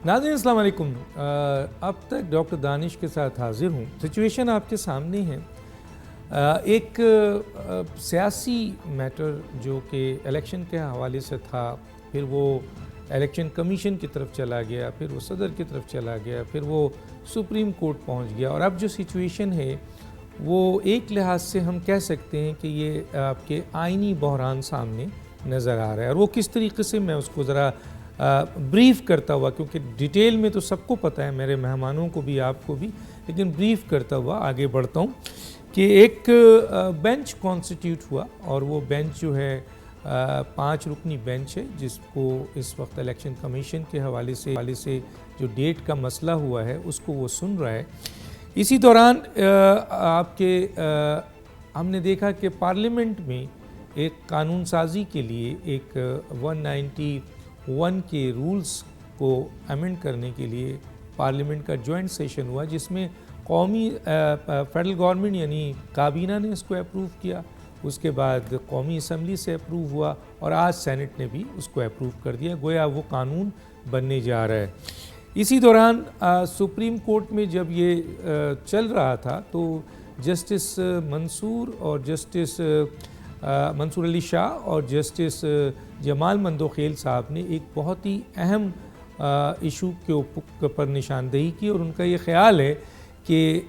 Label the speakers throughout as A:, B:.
A: ناظرین السلام علیکم. اب تک ڈاکٹر دانش کے ساتھ حاضر ہوں. سچویشن آپ کے سامنے ہے. ایک سیاسی میٹر جو کہ الیکشن کے حوالے سے تھا، پھر وہ الیکشن کمیشن کی طرف چلا گیا، پھر وہ صدر کی طرف چلا گیا، پھر وہ سپریم کورٹ پہنچ گیا، اور اب جو سچویشن ہے وہ ایک لحاظ سے ہم کہہ سکتے ہیں کہ یہ آپ کے آئینی بحران سامنے نظر آ رہا ہے. اور وہ کس طریقے سے، میں اس کو ذرا بریف کرتا ہوا، کیونکہ ڈیٹیل میں تو سب کو پتہ ہے، میرے مہمانوں کو بھی، آپ کو بھی، لیکن بریف کرتا ہوا آگے بڑھتا ہوں کہ ایک بینچ کانسٹیٹیوٹ ہوا، اور وہ بینچ جو ہے 5 رکنی بینچ ہے، جس کو اس وقت الیکشن کمیشن کے حوالے سے جو ڈیٹ کا مسئلہ ہوا ہے اس کو وہ سن رہا ہے. اسی دوران آپ کے ہم نے دیکھا کہ پارلیمنٹ میں ایک قانون سازی کے لیے ایک 191 کے رولز کو امینڈ کرنے کے لیے پارلیمنٹ کا جوائنٹ سیشن ہوا، جس میں قومی فیڈرل گورنمنٹ یعنی کابینہ نے اس کو اپروو کیا، اس کے بعد قومی اسمبلی سے اپروو ہوا، اور آج سینٹ نے بھی اس کو اپروو کر دیا. گویا وہ قانون بننے جا رہا ہے. اسی دوران سپریم کورٹ میں جب یہ چل رہا تھا تو جسٹس منصور علی شاہ اور جسٹس جمال مندوخیل صاحب نے ایک بہت ہی اہم ایشو کے اوپر نشاندہی کی، اور ان کا یہ خیال ہے کہ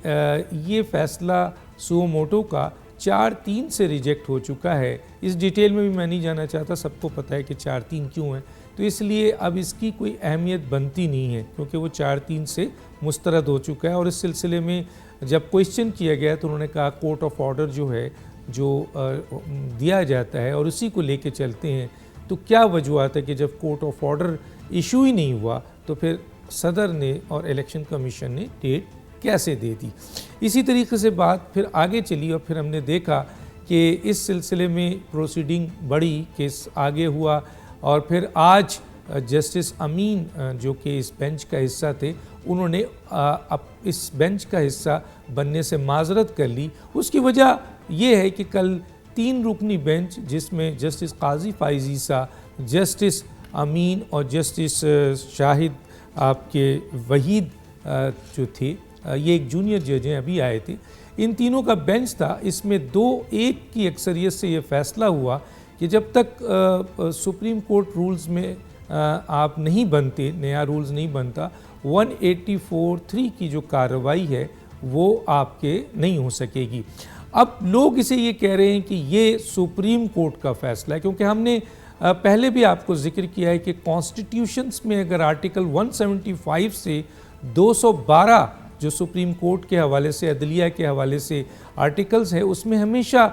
A: یہ فیصلہ سو موٹو کا 4-3 سے ریجیکٹ ہو چکا ہے. اس ڈیٹیل میں بھی میں نہیں جانا چاہتا، سب کو پتہ ہے کہ 4-3 کیوں ہے، تو اس لیے اب اس کی کوئی اہمیت بنتی نہیں ہے، کیونکہ وہ 4-3 سے مسترد ہو چکا ہے. اور اس سلسلے میں جب کوئسچن کیا گیا تو انہوں نے کہا کورٹ آف آرڈر جو ہے، جو دیا جاتا ہے اور اسی کو لے کے چلتے ہیں، تو کیا وجوہات ہے کہ جب کورٹ آف آرڈر ایشو ہی نہیں ہوا تو پھر صدر نے اور الیکشن کمیشن نے ڈیٹ کیسے دے دی. اسی طریقے سے بات پھر آگے چلی، اور پھر ہم نے دیکھا کہ اس سلسلے میں پروسیڈنگ بڑی، کیس آگے ہوا، اور پھر آج جسٹس امین جو کہ اس بینچ کا حصہ تھے، انہوں نے اس بینچ کا حصہ بننے سے معذرت کر لی. اس کی وجہ یہ ہے کہ کل 3 رکنی بینچ، جس میں جسٹس قاضی فائز عیسیٰ، جسٹس امین اور جسٹس شاہد آپ کے وحید جو تھے، یہ ایک جونیئر جج ہیں، ابھی آئے تھے، ان تینوں کا بینچ تھا. اس میں 2-1 کی اکثریت سے یہ فیصلہ ہوا کہ جب تک سپریم کورٹ رولز میں آپ نہیں بنتے، نیا رولز نہیں بنتا، 184(3) کی جو کارروائی ہے وہ آپ کے نہیں ہو سکے گی. اب لوگ اسے یہ کہہ رہے ہیں کہ یہ سپریم کورٹ کا فیصلہ ہے، کیونکہ ہم نے پہلے بھی آپ کو ذکر کیا ہے کہ کانسٹیٹیوشنز میں اگر آرٹیکل 175 سے 212 جو سپریم کورٹ کے حوالے سے، عدلیہ کے حوالے سے آرٹیکلز ہے، اس میں ہمیشہ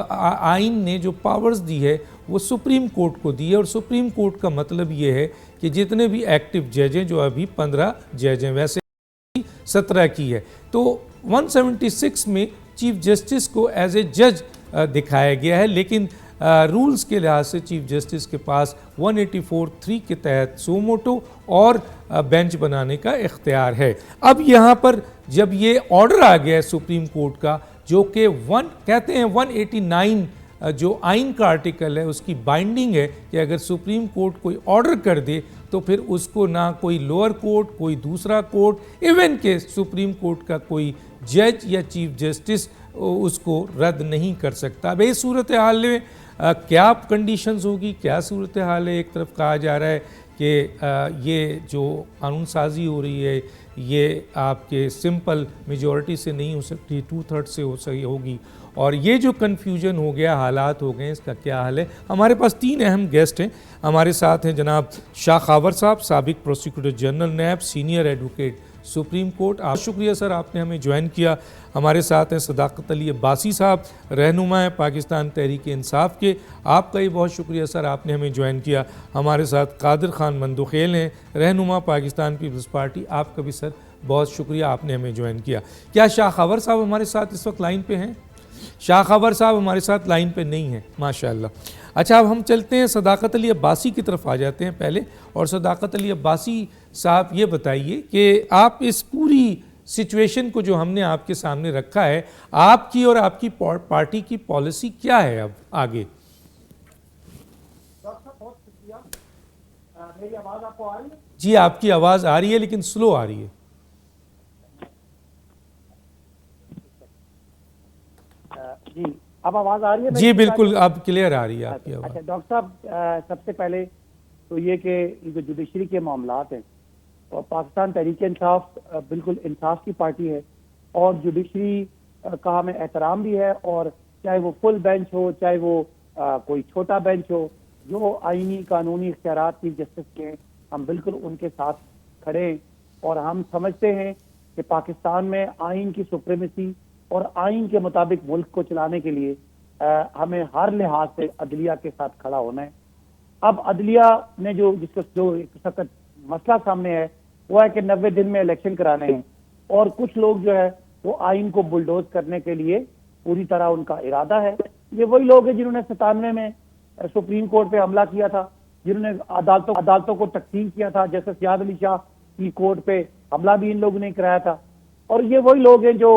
A: آئین نے جو پاورز دی ہے وہ سپریم کورٹ کو دی ہے. اور سپریم کورٹ کا مطلب یہ ہے کہ جتنے بھی ایکٹیو جج ہیں، جو ابھی 15 جج ہیں، ویسے 17 کی ہے، تو 176 میں چیف جسٹس کو ایز اے جج دکھایا گیا ہے، لیکن رولز کے لحاظ سے چیف جسٹس کے پاس 184(3) کے تحت سو موٹو اور بینچ بنانے کا اختیار ہے. اب یہاں پر جب یہ آرڈر آ گیا ہے سپریم کورٹ کا، جو کہ کہتے ہیں 189 جو آئین کا آرٹیکل ہے اس کی بائنڈنگ ہے، کہ اگر سپریم کورٹ کوئی آرڈر کر دے تو پھر اس کو نہ کوئی لوور کورٹ، کوئی دوسرا کورٹ، ایون کہ سپریم کورٹ کا کوئی جج یا چیف جسٹس اس کو رد نہیں کر سکتا. اب اس صورتحال میں کیا کنڈیشنز ہوگی، کیا صورتحال ہے؟ ایک طرف کہا جا رہا ہے کہ یہ جو قانون سازی ہو رہی ہے یہ آپ کے سمپل میجورٹی سے نہیں ہو سکتی، 2/3 سے ہوگی، اور یہ جو کنفیوژن ہو گیا، حالات ہو گئے، اس کا کیا حل ہے؟ ہمارے پاس 3 اہم گیسٹ ہیں. ہمارے ساتھ ہیں جناب شاہ خاور صاحب، سابق prosecutor general NAB, senior advocate supreme court. آپ شکریہ سر، آپ نے ہمیں جوائن کیا. ہمارے ساتھ ہیں صداقت علی عباسی صاحب، رہنما ہیں پاکستان تحریک انصاف کے. آپ کا ہی بہت شکریہ سر، آپ نے ہمیں جوائن کیا. ہمارے ساتھ قادر خان مندوخیل ہیں، رہنما پاکستان پیپلز پارٹی. آپ کا بھی سر بہت شکریہ، آپ نے ہمیں جوائن کیا. کیا شاہ خاور صاحب ہمارے ساتھ اس وقت لائن پہ ہیں؟ شاہ خاور صاحب ہمارے ساتھ لائن پہ نہیں ہیں، ماشاءاللہ. اچھا، اب ہم چلتے ہیں صداقت علی عباسی کی طرف آ جاتے ہیں پہلے. اور صداقت علی عباسی صاحب یہ بتائیے کہ آپ اس پوری سچویشن کو جو ہم نے آپ کے سامنے رکھا ہے، آپ کی اور آپ کی پارٹی کی پالیسی کیا ہے اب آگے؟
B: ڈاکٹر صاحب بہت شکریہ. میری آواز آپ کو آ رہی ہے؟
A: جی آپ کی آواز آ رہی ہے لیکن سلو آ رہی ہے.
B: جی اب آواز آ رہی ہے؟
A: جی بالکل اب کلیئر آ رہی ہے آپ کی آواز.
B: اچھا ڈاکٹر صاحب، سب سے پہلے تو یہ کہ جو جوڈیشری کے معاملات ہیں، اور پاکستان تحریک انصاف بالکل انصاف کی پارٹی ہے، اور جوڈیشری کا ہمیں احترام بھی ہے، اور چاہے وہ فل بینچ ہو چاہے وہ کوئی چھوٹا بینچ ہو، جو آئینی قانونی اختیارات چیف جسٹس کے ہم بالکل ان کے ساتھ کھڑے ہیں. اور ہم سمجھتے ہیں کہ پاکستان میں آئین کی سپریمیسی اور آئین کے مطابق ملک کو چلانے کے لیے ہمیں ہر لحاظ سے عدلیہ کے ساتھ کھڑا ہونا ہے. اب عدلیہ نے جو ایک سخت مسئلہ سامنے ہے وہ ہے کہ 90 دن میں الیکشن کرانے ہیں، اور کچھ لوگ جو ہے وہ آئین کو بلڈوز کرنے کے لیے پوری طرح ان کا ارادہ ہے. یہ وہی لوگ ہیں جنہوں نے 97 میں سپریم کورٹ پہ حملہ کیا تھا، جنہوں نے عدالتوں کو تقسیم کیا تھا. جسٹس یاد علی شاہ کی کورٹ پہ حملہ بھی ان لوگوں نے کرایا تھا. اور یہ وہی لوگ ہیں جو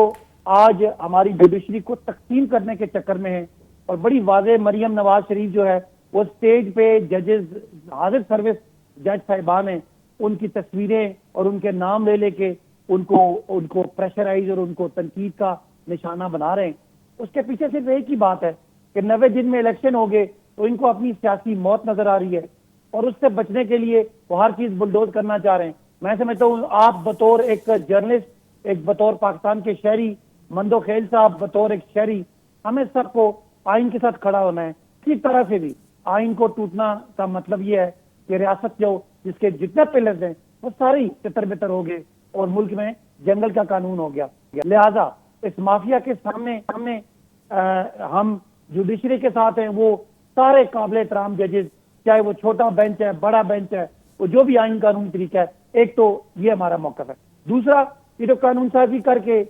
B: آج ہماری جوڈیشری کو تقسیم کرنے کے چکر میں ہیں. اور بڑی واضح مریم نواز شریف جو ہے وہ سٹیج پہ ججز حاضر سروس جج صاحبان ہیں، ان کی تصویریں اور ان کے نام لے کے ان کو پریشرائز اور ان کو تنقید کا نشانہ بنا رہے ہیں. اس کے پیچھے صرف ایک ہی بات ہے کہ 90 دن میں الیکشن ہو گئے تو ان کو اپنی سیاسی موت نظر آ رہی ہے، اور اس سے بچنے کے لیے وہ ہر چیز بلڈوز کرنا چاہ رہے ہیں. میں سمجھتا ہوں آپ بطور ایک جرنلسٹ، ایک بطور پاکستان کے شہری، مندو خیل صاحب بطور ایک شہری، ہمیں سب کو آئین کے ساتھ کھڑا ہونا ہے. کس طرح سے بھی آئین کو ٹوٹنا کا مطلب یہ ہے کہ ریاست جس کے جتنے پلرز ہیں وہ سارے تتر بتر ہو گئے اور ملک میں جنگل کا قانون ہو گیا. لہذا اس مافیا کے سامنے ہم جوڈیشری کے ساتھ ہیں. وہ سارے قابل احترام ججز، چاہے وہ چھوٹا بینچ ہے بڑا بینچ ہے، وہ جو بھی آئین قانونی طریقہ ہے. ایک تو یہ ہمارا موقف ہے. دوسرا، یہ جو قانون سازی کر کے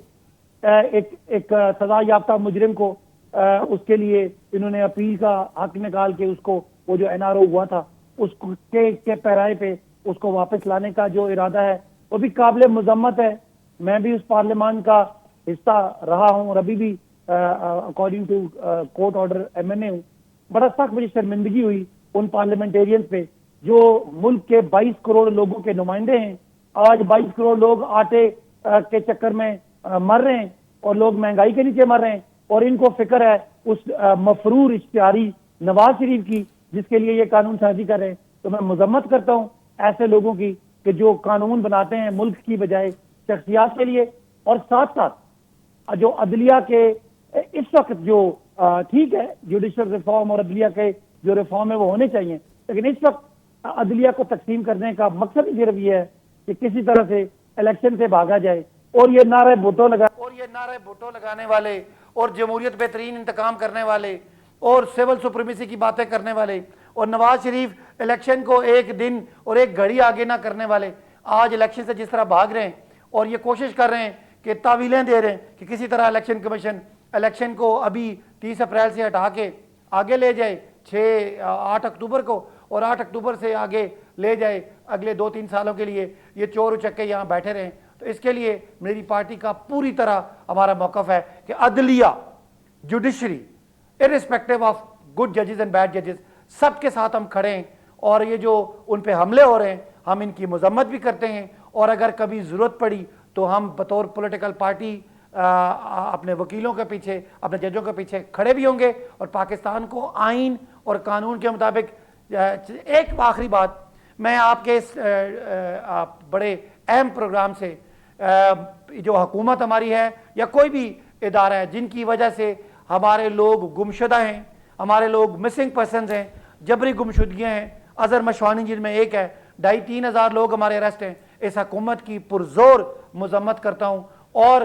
B: ایک سزا یافتہ مجرم کو اس کے لیے انہوں نے اپیل کا حق نکال کے اس کو وہ جو این آر او ہوا تھا اس کے پیرائے پہ اس کو واپس لانے کا جو ارادہ ہے وہ بھی قابل مذمت ہے. میں بھی اس پارلیمان کا حصہ رہا ہوں اور ابھی بھی according to court order M N A ہوں. بڑا سخت مجھے شرمندگی ہوئی ان پارلیمنٹیرینز پہ جو ملک کے 22 کروڑ لوگوں کے نمائندے ہیں. آج 22 کروڑ لوگ آٹے کے چکر میں مر رہے ہیں اور لوگ مہنگائی کے نیچے مر رہے ہیں، اور ان کو فکر ہے اس مفرور اشتہاری نواز شریف کی جس کے لیے یہ قانون سازی کر رہے ہیں. تو میں مذمت کرتا ہوں ایسے لوگوں کی کہ جو قانون بناتے ہیں ملک کی بجائے شخصیات کے لیے. اور ساتھ ساتھ جو عدلیہ کے اس وقت جو ٹھیک ہے جوڈیشل ریفارم اور عدلیہ کے جو ریفارم ہے وہ ہونے چاہیے، لیکن اس وقت عدلیہ کو تقسیم کرنے کا مقصد ہی صرف یہ ہے کہ کسی طرح سے الیکشن سے بھاگا جائے. اور یہ نعرہ بھٹو لگانے والے اور جمہوریت بہترین انتقام کرنے والے اور سول سپریمیسی کی باتیں کرنے والے اور نواز شریف الیکشن کو ایک دن اور ایک گھڑی آگے نہ کرنے والے آج الیکشن سے جس طرح بھاگ رہے ہیں اور یہ کوشش کر رہے ہیں کہ تعویلیں دے رہے ہیں کہ کسی طرح الیکشن کمیشن الیکشن کو ابھی 30 اپریل سے ہٹا کے آگے لے جائے 8 اکتوبر کو، اور 8 اکتوبر سے آگے لے جائے اگلے 2-3 سالوں کے لیے یہ چور اچکے یہاں بیٹھے رہیں. تو اس کے لیے میری پارٹی کا پوری طرح ہمارا موقف ہے کہ عدلیہ، جوڈیشری ارسپیکٹو آف گڈ ججز اینڈ بیڈ ججز سب کے ساتھ ہم کھڑے ہیں. اور یہ جو ان پہ حملے ہو رہے ہیں ہم ان کی مذمت بھی کرتے ہیں، اور اگر کبھی ضرورت پڑی تو ہم بطور پولیٹیکل پارٹی اپنے وکیلوں کے پیچھے اپنے ججوں کے پیچھے کھڑے بھی ہوں گے اور پاکستان کو آئین اور قانون کے مطابق. ایک آخری بات، میں آپ کے اس بڑے اہم پروگرام سے جو حکومت ہماری ہے یا کوئی بھی ادارہ ہے جن کی وجہ سے ہمارے لوگ گمشدہ ہیں، ہمارے لوگ مسنگ پرسنز ہیں، جبری گمشدگیاں ہیں، اظہر مشوانی جن میں ایک ہے، 2,500-3 ہزار لوگ ہمارے اریسٹ ہیں. اس حکومت کی پرزور مذمت کرتا ہوں اور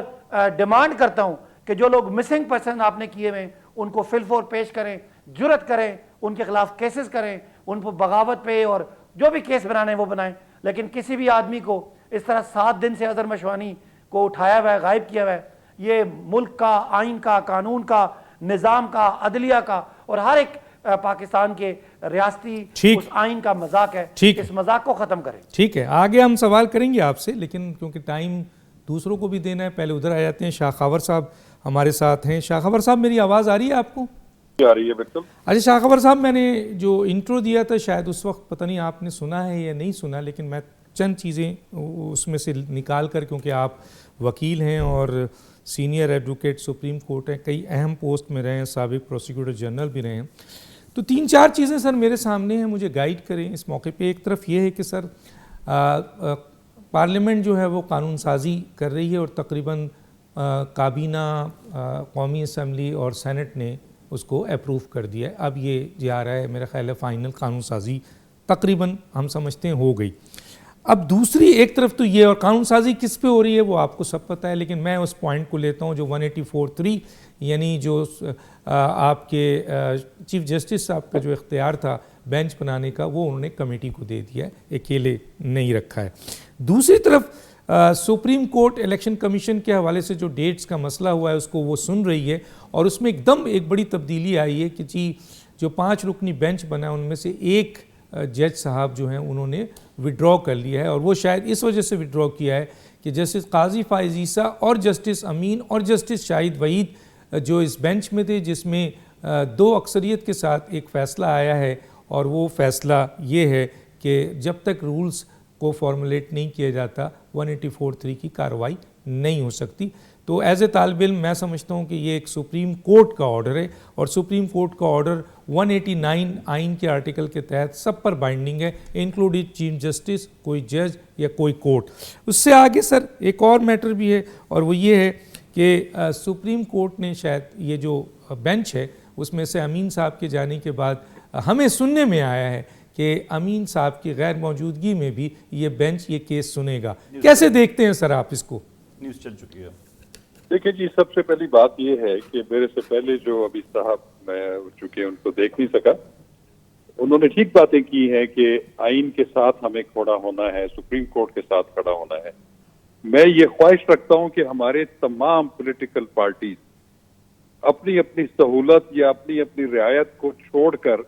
B: ڈیمانڈ کرتا ہوں کہ جو لوگ مسنگ پرسن آپ نے کیے ہوئے ان کو فل فور پیش کریں، جرت کریں، ان کے خلاف کیسز کریں، ان کو بغاوت پہ اور جو بھی کیس بنانے ہیں وہ بنائیں. لیکن کسی بھی آدمی کو اس طرح 7 دن سے اظہر مشوانی کو اٹھایا ہوا ہے، غائب کیا ہوا ہے، یہ ملک کا، آئین کا، قانون کا، نظام کا، عدلیہ کا اور ہر ایک پاکستان کے ریاستی اس آئین کا مذاق ہے. اس مذاق کو ختم کریں.
A: ٹھیک ہے، آگے ہم سوال کریں گے آپ سے، لیکن کیونکہ ٹائم دوسروں کو بھی دینا ہے پہلے ادھر آ جاتے ہیں. شاہ خاور صاحب ہمارے ساتھ ہیں. شاہ خاور صاحب میری آواز آ رہی ہے آپ کو؟
C: آ رہی ہے بالکل.
A: اچھا شاہ خاور صاحب، میں نے جو انٹرو دیا تھا شاید اس وقت پتہ نہیں آپ نے سنا ہے یا نہیں سنا، لیکن میں چند چیزیں اس میں سے نکال کر، کیونکہ آپ وکیل ہیں اور سینئر ایڈوکیٹ سپریم کورٹ ہیں، کئی اہم پوسٹ میں رہے ہیں، سابق پروسیکیوٹر جنرل بھی رہے ہیں، تو 3-4 چیزیں سر میرے سامنے ہیں، مجھے گائیڈ کریں اس موقع پہ۔ ایک طرف یہ ہے کہ سر پارلیمنٹ جو ہے وہ قانون سازی کر رہی ہے اور تقریباً کابینہ، قومی اسمبلی اور سینٹ نے اس کو اپروو کر دیا ہے۔ اب یہ جا رہا ہے، میرا خیال ہے فائنل قانون سازی تقریباً ہم سمجھتے ہیں ہو گئی۔ اب دوسری ایک طرف تو یہ، اور قانون سازی کس پہ ہو رہی ہے وہ آپ کو سب پتہ ہے، لیکن میں اس پوائنٹ کو لیتا ہوں جو 184(3، یعنی جو آپ کے چیف جسٹس صاحب کا جو اختیار تھا بینچ بنانے کا، وہ انہوں نے کمیٹی کو دے دیا ہے، اکیلے نہیں رکھا ہے۔ دوسری طرف سپریم کورٹ الیکشن کمیشن کے حوالے سے جو ڈیٹس کا مسئلہ ہوا ہے اس کو وہ سن رہی ہے، اور اس میں ایک دم ایک بڑی تبدیلی آئی ہے کہ جی جو 5 رکنی بینچ بنا ان میں سے ایک جج صاحب جو ہیں انہوں نے وڈرا کر لیا ہے، اور وہ شاید اس وجہ سے وڈرا کیا ہے کہ جسٹس قاضی فائز عیسیٰ اور جسٹس امین اور جسٹس شاہد وحید جو اس بینچ میں تھے، جس میں 2 اکثریت کے ساتھ ایک فیصلہ آیا ہے، اور وہ فیصلہ یہ ہے کہ جب تک رولز کو فارمولیٹ نہیں کیا جاتا 184(3) کی کارروائی نہیں ہو سکتی۔ تو ایز اے طالب علم میں سمجھتا ہوں کہ یہ ایک سپریم کورٹ کا آرڈر ہے، اور سپریم کورٹ کا آرڈر 189 آئین کے آرٹیکل کے تحت سب پر بائنڈنگ ہے، انکلوڈنگ چیف جسٹس، کوئی جج یا کوئی کورٹ۔ اس سے آگے سر ایک اور میٹر بھی ہے، اور وہ یہ ہے کہ سپریم کورٹ نے شاید یہ جو بینچ ہے اس میں سے امین صاحب کے جانے کے بعد ہمیں سننے میں آیا ہے کہ امین صاحب کی غیر موجودگی میں بھی یہ بینچ یہ کیس سنے گا۔ کیسے دیکھتے ہیں سر آپ اس کو؟
C: نیوز چل چکی ہے۔
D: دیکھیں جی، سب سے پہلی بات یہ ہے کہ میرے سے پہلے جو ابھی صاحب، میں چونکہ ان کو دیکھ نہیں سکا، انہوں نے ٹھیک باتیں کی ہیں کہ آئین کے ساتھ ہمیں کھڑا ہونا ہے، سپریم کورٹ کے ساتھ کھڑا ہونا ہے۔ میں یہ خواہش رکھتا ہوں کہ ہمارے تمام پولیٹیکل پارٹیز اپنی اپنی سہولت یا اپنی اپنی رعایت کو چھوڑ کر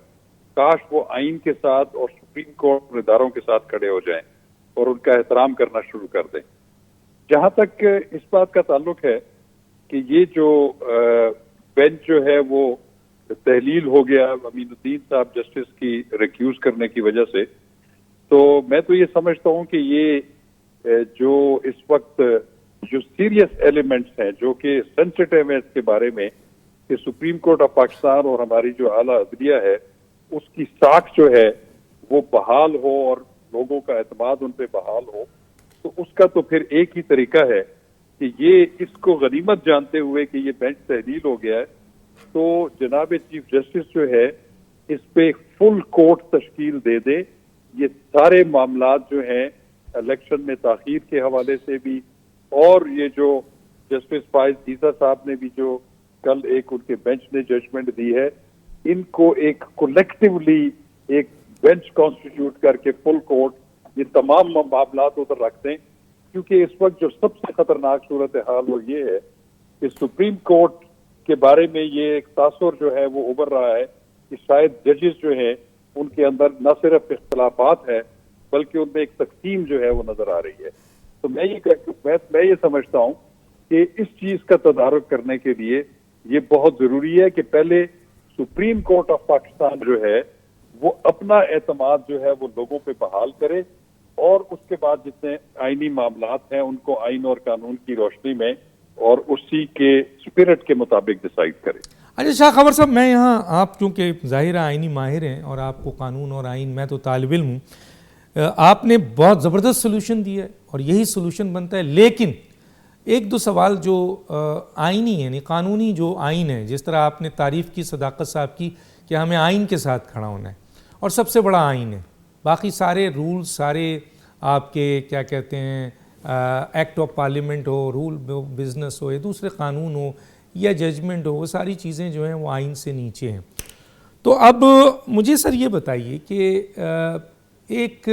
D: کاش وہ آئین کے ساتھ اور سپریم کورٹ اداروں کے ساتھ کھڑے ہو جائیں اور ان کا احترام کرنا شروع کر دیں۔ جہاں تک اس بات کا تعلق ہے کہ یہ جو بینچ جو ہے وہ تحلیل ہو گیا امین الدین صاحب جسٹس کی ریکیوز کرنے کی وجہ سے، تو میں تو یہ سمجھتا ہوں کہ یہ جو اس وقت جو سیریس ایلیمنٹس ہیں جو کہ سینسٹیو ہیں اس کے بارے میں کہ سپریم کورٹ آف پاکستان اور ہماری جو اعلیٰ عدلیہ ہے اس کی ساکھ جو ہے وہ بحال ہو اور لوگوں کا اعتماد ان پہ بحال ہو، تو اس کا تو پھر ایک ہی طریقہ ہے کہ یہ اس کو غنیمت جانتے ہوئے کہ یہ بینچ تحلیل ہو گیا ہے، تو جناب چیف جسٹس جو ہے اس پہ فل کورٹ تشکیل دے دے۔ یہ سارے معاملات جو ہیں الیکشن میں تاخیر کے حوالے سے بھی، اور یہ جو جسٹس فائز عیسیٰ صاحب نے بھی جو کل ایک ان کے بینچ نے ججمنٹ دی ہے، ان کو ایک کولیکٹیولی ایک بینچ کانسٹیٹیوٹ کر کے فل کورٹ یہ تمام معاملات ادھر رکھ دیں، کیونکہ اس وقت جو سب سے خطرناک صورتحال وہ یہ ہے کہ سپریم کورٹ کے بارے میں یہ ایک تاثر جو ہے وہ ابھر رہا ہے کہ شاید ججز جو ہیں ان کے اندر نہ صرف اختلافات ہیں بلکہ ان میں ایک تقسیم جو ہے وہ نظر آ رہی ہے۔ تو میں یہ سمجھتا ہوں کہ اس چیز کا تدارک کرنے کے لیے یہ بہت ضروری ہے کہ پہلے سپریم کورٹ آف پاکستان جو ہے وہ اپنا اعتماد جو ہے وہ لوگوں پہ بحال کرے، اور اس کے بعد جتنے آئینی معاملات ہیں ان کو آئین اور قانون کی روشنی میں اور اسی کے اسپرٹ کے مطابق ڈیسائیڈ کرے۔
A: اچھا شاہ خبر صاحب، میں یہاں آپ چونکہ ظاہر آئینی ماہر ہیں اور آپ کو قانون اور آئین، میں تو طالب علم ہوں، آپ نے بہت زبردست سلوشن دیا ہے اور یہی سلوشن بنتا ہے، لیکن ایک دو سوال جو آئینی یعنی قانونی جو آئین ہے، جس طرح آپ نے تعریف کی صداقت صاحب کی کہ ہمیں آئین کے ساتھ کھڑا ہونا ہے اور سب سے بڑا آئین ہے، باقی سارے رولز، سارے آپ کے کیا کہتے ہیں ایکٹ آف پارلیمنٹ ہو، رول بزنس ہو یا دوسرے قانون ہو یا ججمنٹ ہو، وہ ساری چیزیں جو ہیں وہ آئین سے نیچے ہیں۔ تو اب مجھے سر یہ بتائیے کہ ایک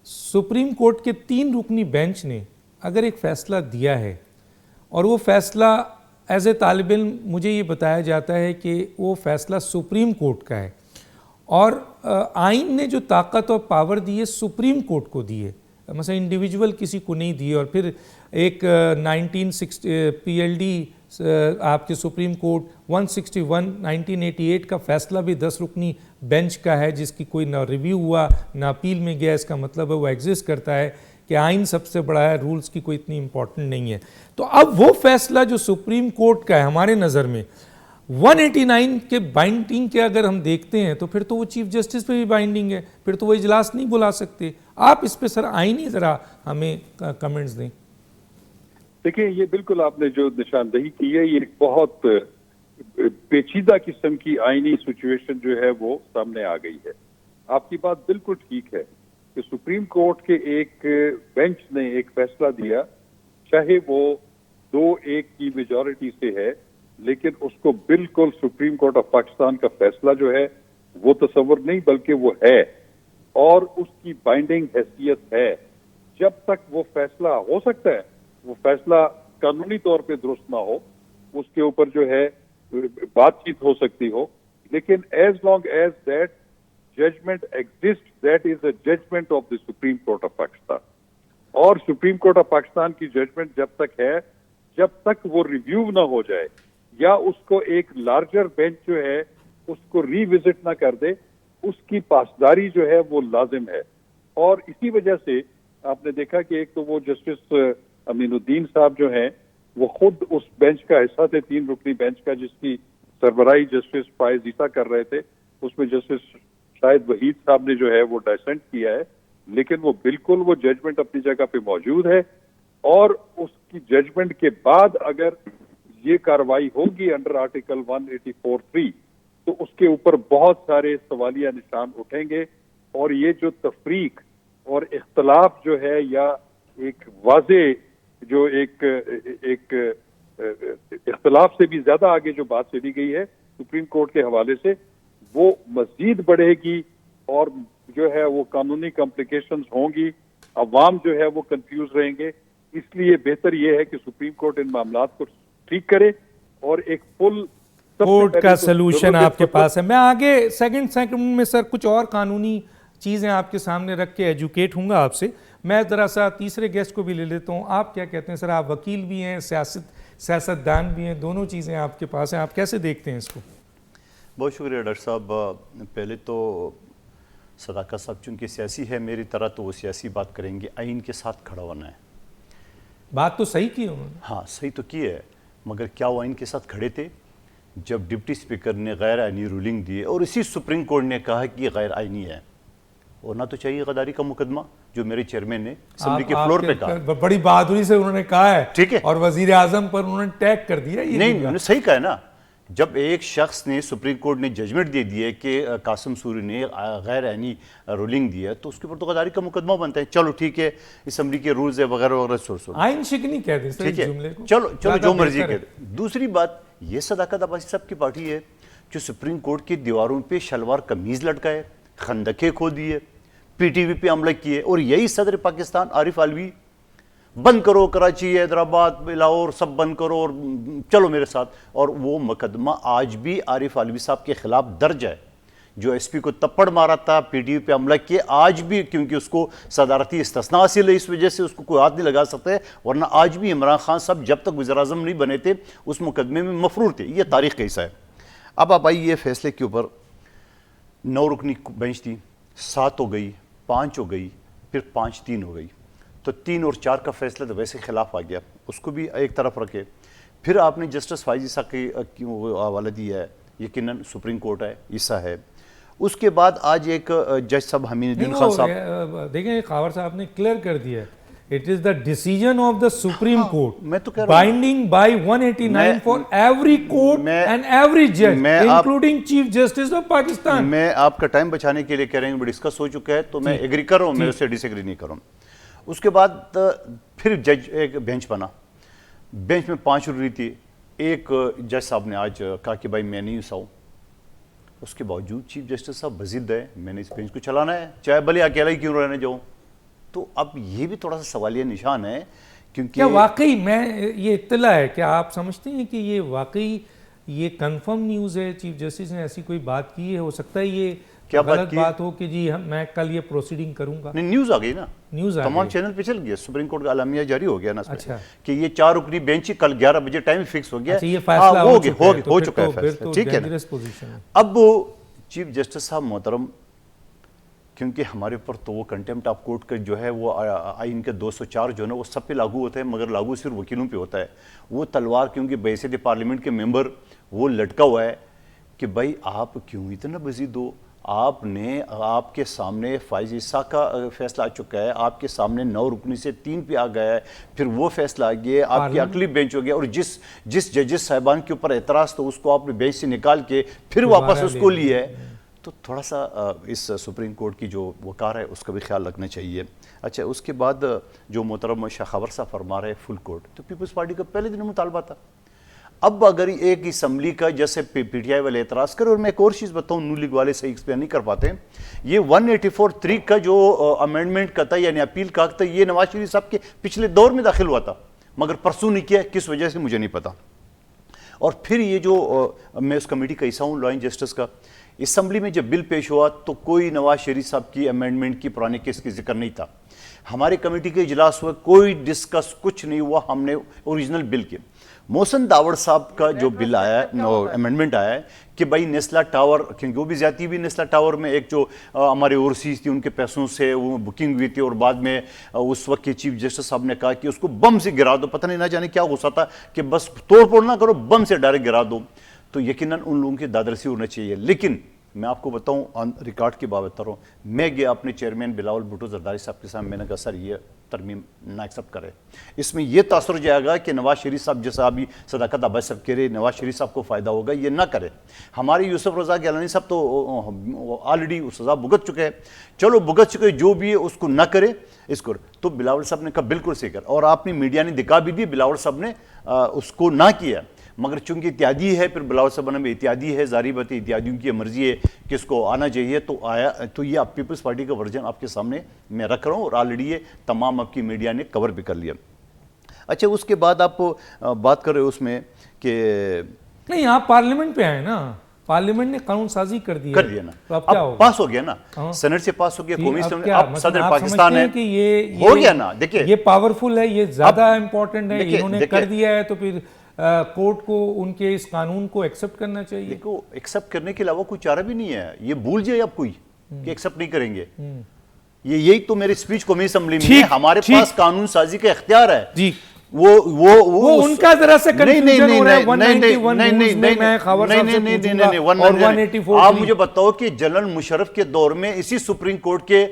A: سپریم کورٹ کے 3 رکنی بینچ نے اگر ایک فیصلہ دیا ہے اور وہ فیصلہ ایز اے طالب علم مجھے یہ بتایا جاتا ہے کہ وہ فیصلہ سپریم کورٹ کا ہے، اور آئین نے جو طاقت اور پاور دی ہے سپریم کورٹ کو دی ہے، مثلا انڈیویجول کسی کو نہیں دی، اور پھر ایک 1960 PLD آپ کے سپریم کورٹ 161 1988 کا فیصلہ بھی 10 رکنی بینچ کا ہے جس کی کوئی نہ ریویو ہوا نہ اپیل میں گیا. اس کا مطلب ہے وہ ایگزسٹ کرتا ہے کہ آئین سب سے بڑا ہے, رولز کی کوئی اتنی امپورٹنٹ نہیں ہے. تو اب وہ فیصلہ جو سپریم کورٹ کا ہے ہمارے نظر میں 189 کے بائنڈنگ کے اگر ہم دیکھتے ہیں تو پھر تو وہ چیف جسٹس پہ بھی بائنڈنگ ہے, پھر تو وہ اجلاس نہیں بلا سکتے. آپ اس پہ سر آئینی ذرا ہمیں کمنٹس دیں.
D: دیکھیں یہ بالکل آپ نے جو نشاندہی کی ہے یہ ایک بہت پیچیدہ قسم کی آئینی سچویشن جو ہے وہ سامنے آ گئی ہے. آپ کی بات بالکل ٹھیک ہے کہ سپریم کورٹ کے ایک بینچ نے ایک فیصلہ دیا, چاہے وہ 2-1 کی میجورٹی سے ہے, لیکن اس کو بالکل سپریم کورٹ آف پاکستان کا فیصلہ جو ہے وہ تصور نہیں بلکہ وہ ہے, اور اس کی بائنڈنگ حیثیت ہے. جب تک وہ فیصلہ ہو سکتا ہے, وہ فیصلہ قانونی طور پہ درست نہ ہو, اس کے اوپر جو ہے بات چیت ہو سکتی ہو, لیکن as long as that judgement exist, that is a judgement of the Supreme Court of Pakistan. اور سپریم کورٹ آف پاکستان کی ججمنٹ جب تک ہے, جب تک وہ ریویو نہ ہو جائے یا اس کو ایک لارجر بینچ جو ہے اس کو ری وزٹ نہ کر دے, اس کی پاسداری جو ہے وہ لازم ہے. اور اسی وجہ سے آپ نے دیکھا کہ ایک تو وہ جسٹس امین الدین صاحب جو ہیں وہ خود اس بینچ کا حصہ تھے, 3 رکنی بینچ کا, جس کی سربراہی جسٹس فائز عیسیٰ کر رہے تھے. اس میں جسٹس شاہد وحید صاحب نے جو ہے وہ ڈائسنٹ کیا ہے, لیکن وہ بالکل وہ ججمنٹ اپنی جگہ پہ موجود ہے. اور اس کی ججمنٹ کے بعد اگر یہ کارروائی ہوگی انڈر آرٹیکل 184(3) تو اس کے اوپر بہت سارے سوالیہ نشان اٹھیں گے, اور یہ جو تفریق اور اختلاف جو ہے, یا ایک واضح جو ایک اختلاف سے بھی زیادہ آگے جو بات چلی گئی ہے سپریم کورٹ کے حوالے سے, وہ مزید بڑھے گی, اور جو ہے وہ قانونی کمپلیکیشنز ہوں گی, عوام جو ہے وہ کنفیوز رہیں گے. اس لیے بہتر یہ ہے کہ سپریم کورٹ ان معاملات کو ٹھیک کرے, اور ایک فل
A: کورٹ کا سلوشن آپ کے پاس ہے. میں آگے سیکنڈ میں سر کچھ اور قانونی چیزیں آپ کے سامنے رکھ کے ایجوکیٹ ہوں گا آپ سے. میں ذرا سا تیسرے گیسٹ کو بھی لے لیتا ہوں. آپ کیا کہتے ہیں سر؟ آپ وکیل بھی ہیں, سیاست دان بھی ہیں, دونوں چیزیں آپ کے پاس ہیں, آپ کیسے دیکھتے ہیں اس کو؟
C: بہت شکریہ ڈاکٹر صاحب. پہلے تو صداقت صاحب چونکہ سیاسی ہے میری طرح, تو وہ سیاسی بات کریں گے, آئین کے ساتھ کھڑا ہونا ہے.
A: بات تو صحیح کی انہوں نے.
C: ہاں صحیح تو کی ہے, مگر کیا وہ آئین کے ساتھ کھڑے تھے جب ڈپٹی اسپیکر نے غیر آئینی رولنگ دی اور اسی سپریم کورٹ نے کہا کہ یہ غیر آئینی ہے؟ ہونا تو چاہیے غداری کا مقدمہ, جو میرے چیئرمین نے اسمبلی کے فلور پہ کہا.
A: بڑی بہادری سے انہوں نے کہا ہے,
C: ٹھیک ہے,
A: اور وزیر اعظم پر انہوں نے ٹیگ کر دیا.
C: نہیں, انہوں نے صحیح کہا ہے نا. جب ایک شخص نے سپریم کورٹ نے ججمنٹ دے دی ہے کہ قاسم سوری نے غیر آئینی رولنگ دی ہے, تو اس کے اوپر تو غداری کا مقدمہ بنتا ہے. چلو ٹھیک ہے, اسمبلی کے رولز ہے وغیرہ وغیرہ,
A: آئین شکنی کہہ دیں سر اس جملے کو,
C: چلو جو مرضی کہہ دیں. دوسری بات, یہ صداقت عباسی صاحب کی پارٹی ہے جو سپریم کورٹ کی دیواروں پہ شلوار قمیض لٹکائے, خندقیں کھو دیے, پی ٹی وی پہ حملہ کیے, اور یہی صدر پاکستان عارف علوی بند کرو کراچی, حیدرآباد, لاہور, سب بند کرو اور چلو میرے ساتھ. اور وہ مقدمہ آج بھی عارف علوی صاحب کے خلاف درج ہے, جو ایس پی کو تپڑ مارا تھا, پی ٹی وی پہ حملہ کیے, آج بھی, کیونکہ اس کو صدارتی استثناء حاصل ہے, اس وجہ سے اس کو کوئی ہاتھ نہیں لگا سکتے, ورنہ آج بھی عمران خان صاحب جب تک وزیر اعظم نہیں بنے تھے اس مقدمے میں مفرور تھے. یہ تاریخ کا حصہ ہے. اب آپ آئیے یہ فیصلے کے اوپر 9 رکنی بینچ تھی, 7 ہو گئی, 5 ہو گئی, پھر 5-3 ہو گئی. تو 3 اور 4 کا فیصلہ تو ویسے خلاف آ گیا, اس کو بھی ایک طرف رکھے. پھر آپ نے جسٹس فائز عیسیٰ کی حوالہ دیا ہے, یقیناً سپریم کورٹ ہے, عیسیٰ ہے. اس کے بعد آج ایک جج صاحب حمید الدین خان صاحب,
A: دیکھیں خاور صاحب نے کلیئر کر دیا ہے, it is the decision of the Supreme Court,
C: میں تو کہہ رہا ہوں
A: binding by 189 for every court and every judge, including Chief Justice of Pakistan.
C: میں آپ کا ٹائم بچانے کے لیے کہہ رہے ہیں, وہ ڈسکس ہو چکا ہے, تو میں ایگری کر رہا ہوں, میں اس سے ڈس ایگری نہیں کر رہا ہوں. اس کے بعد پھر جج ایک بینچ بنا, بینچ میں 5 رکنی تھی. ایک جج صاحب نے آج کہا کہ بھائی میں نہیں ہوں, اس کے باوجود چیف جسٹس صاحب بضد ہے, میں نے اس بینچ کو چلانا ہے, چاہے بھلے اکیلا ہی کیوں رہنے جاؤں. تو اب یہ بھی تھوڑا سا سوالیہ نشان ہے, کیونکہ
A: کیا واقعی میں یہ اطلاع ہے کہ آپ سمجھتے ہیں کہ یہ واقعی یہ کنفرم نیوز ہے چیف جسٹس نے ایسی کوئی بات کی ہے؟ ہو سکتا ہے یہ
C: کیا بات
A: غلط
C: کی؟
A: بات ہو کہ جی میں کل یہ پروسیڈنگ کروں گا.
C: نہیں نیوز آ گئی نا,
A: نیوز
C: تمام چینل پہ چل گیا, سپریم کورٹ کا اعلامیہ جاری ہو گیا نا اس میں
A: اچھا
C: کہ یہ 4 رکنی بینچ کل 11 بجے ٹائم فکس ہو گیا.
A: اچھا یہ فیصلہ
C: ہو چکا ہے فیصلہ, ٹھیک ہے نا. اب چیف جسٹس صاحب محترم, کیونکہ ہمارے اوپر تو وہ کنٹیمپٹ آف کورٹ کا جو ہے وہ آئین کے 204 جو ہے نا وہ سب پہ لاگو ہوتا ہے, مگر لاگو صرف وکیلوں پہ ہوتا ہے. وہ تلوار کیونکہ بحیثیت پارلیمنٹ کے ممبر وہ لٹکا ہوا ہے کہ بھائی آپ کیوں اتنا مزید ہو, آپ کے سامنے فائز عیسیٰ کا فیصلہ آ چکا ہے, آپ کے سامنے 9 رکنی سے 3 پہ آ گیا ہے, پھر وہ فیصلہ آ گیا, آپ کی عقلی بینچ ہو گیا, اور جس ججز صاحبان کے اوپر اعتراض تو اس کو آپ نے بینچ سے نکال کے پھر واپس اس کو لیا ہے. تو تھوڑا سا اس سپریم کورٹ کی جو وقار ہے اس کا بھی خیال رکھنا چاہیے. اچھا اس کے بعد جو محترم شاخاور صاحب فرما رہے فل کورٹ, تو پیپلز پارٹی کا پہلے دن مطالبہ تھا. اب اگر ایک اسمبلی کا جیسے پی ٹی آئی والے اعتراض کرے, اور میں ایک اور چیز بتاؤں, نو لیگ والے صحیح ایکسپلین نہیں کر پاتے, یہ 184(3) کا جو امینڈمنٹ کا تھا یعنی اپیل کا تھا, یہ نواز شریف صاحب کے پچھلے دور میں داخل ہوا تھا, مگر پرسوں نہیں کیا, کس وجہ سے مجھے نہیں پتا. اور پھر یہ جو میں اس کمیٹی کا حصہ ہوں لا اینڈ جسٹس کا, اسمبلی میں جب بل پیش ہوا تو کوئی نواز شریف صاحب کی امینڈمنٹ کی پرانے کیس کی ذکر نہیں تھا. ہمارے کمیٹی کے اجلاس ہوئے, کوئی ڈسکس کچھ نہیں ہوا, ہم نے اوریجنل بل کے محسن داوڑ صاحب کا جو بل آیا ہے, امینڈمنٹ آیا ہے کہ بھائی نیسلا ٹاور, کیونکہ وہ بھی زیادتی بھی نیسلا ٹاور میں ایک جو ہمارے اوورسیز تھی ان کے پیسوں سے وہ بکنگ ہوئی تھی, اور بعد میں اس وقت کے چیف جسٹس صاحب نے کہا کہ اس کو بم سے گرا دو, پتہ نہیں نہ جانے کیا غصہ تھا کہ بس توڑ پھوڑ نہ کرو, بم سے ڈائریکٹ گرا دو. تو یقیناً ان لوگوں کی دادرسی ہونا چاہیے. لیکن میں آپ کو بتاؤں آن ریکارڈ کی بات بتا رہا ہوں, میں گیا اپنے چیئرمین بلاول بھٹو زرداری صاحب کے سامنے, میں نے کہا سر یہ ترمیم نہ ایکسیپٹ کرے, اس میں یہ تاثر جائے گا کہ نواز شریف صاحب جیسا ابھی صداقت عباس صاحب کہہ رہے نواز شریف صاحب کو فائدہ ہوگا, یہ نہ کرے. ہمارے یوسف رضا گیلانی صاحب تو آلریڈی سزا بھگت چکے ہیں, چلو بھگت چکے, جو بھی ہے اس کو نہ کرے, اس کو. تو بلاول صاحب نے کہا بالکل صحیح کر, اور آپ نے میڈیا نے دکھا بھی دی, بلاول صاحب نے اس کو نہ کیا, مگر چونکہ اتحادی ہے, پھر بلاول صاحب نے اتحادی ہے, ظاہری بات ہے اتحادیوں کی مرضی ہے کہ اس کو آنا چاہیے, تو آیا. تو یہ آپ پیپلز پارٹی کا ورژن آپ کے سامنے میں رکھ رہا ہوں, اور آلریڈی یہ تمام آپ کی میڈیا نے کور بھی کر لیا. اچھا اس کے بعد آپ بات کر رہے ہو اس میں کہ
A: نہیں آپ پارلیمنٹ پہ آئے نا, پارلیمنٹ نے قانون سازی کر دیا
C: نا,
A: اب
C: پاس ہو گیا نا, سینٹ سے پاس ہو گیا, قومی اسمبلی اب صدر پاکستان ہے, ہو گیا نا. دیکھیں
A: یہ پاورفل ہے, یہ زیادہ امپورٹنٹ ہے, انہوں نے کر دیا ہے, تو پھر کورٹ کو ان کے اس قانون کو ایکسپٹ کرنا چاہیے.
C: دیکھو ایکسپٹ کرنے کے علاوہ کوئی چارہ بھی نہیں ہے, یہ بھول جائے اب کوئی کہ ایکسپٹ نہیں کریں گے. یہی تو میری سپیچ قومی اسمبلی میں, ہمارے پاس قانون سازی کا اختیار ہے جی, وہ
A: ان کا ذرا سے کنفیوژن ہو رہا ہے. 191 میں میں خاور صاحب سے پوچھوں گا, اور 184
C: آپ مجھے بتاؤ کہ جنرل مشرف کے دور میں اسی سپریم کورٹ کے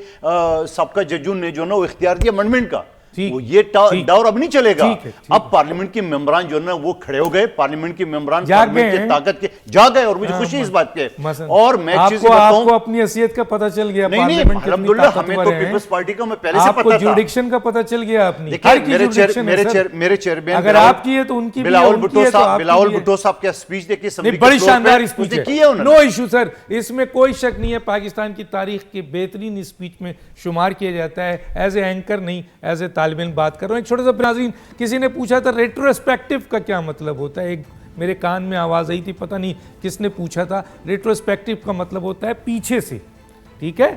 C: سابقہ ججوں نے جو نا وہ اختیار دیا امینڈمنٹ کا, وہ یہ دور اب نہیں چلے گا. اب پارلیمنٹ کے ممبران جو نا وہ کھڑے ہو گئے, پارلیمنٹ کے ممبران پارلیمنٹ کی طاقت کے جا گئے, اور مجھے خوشی اس بات پہ. اور میں ایک چیز بتاؤں,
A: آپ کو اپنی حیثیت کا پتہ چل گیا,
C: نہیں الحمدللہ ہمیں تو پیپلز پارٹی کا میں پہلے سے پتہ تھا,
A: آپ کو جوریڈکشن کا پتہ چل گیا اپنی.
C: میرے چیئرمین
A: اگر آپ کی ہے تو ان کی بھی,
C: بلاول بھٹو صاحب کا سپیچ دیکھیے اسمبلی
A: بڑی شاندار اسپیچ ہے, نو ایشو سر, اس میں کوئی شک نہیں ہے, پاکستان کی تاریخ کے بہترین اسپیچ میں شمار کیا جاتا ہے. ایز اے اینکر نہیں, ایز اے طالب علم بات کر رہا ہوں. ایک چھوٹا سا ناظرین, کسی نے پوچھا تھا ریٹروسپیکٹو کا کیا مطلب ہوتا ہے, ایک میرے کان میں آواز آئی تھی, پتہ نہیں کس نے پوچھا تھا. ریٹروسپیکٹو کا مطلب ہوتا ہے پیچھے سے, ٹھیک ہے,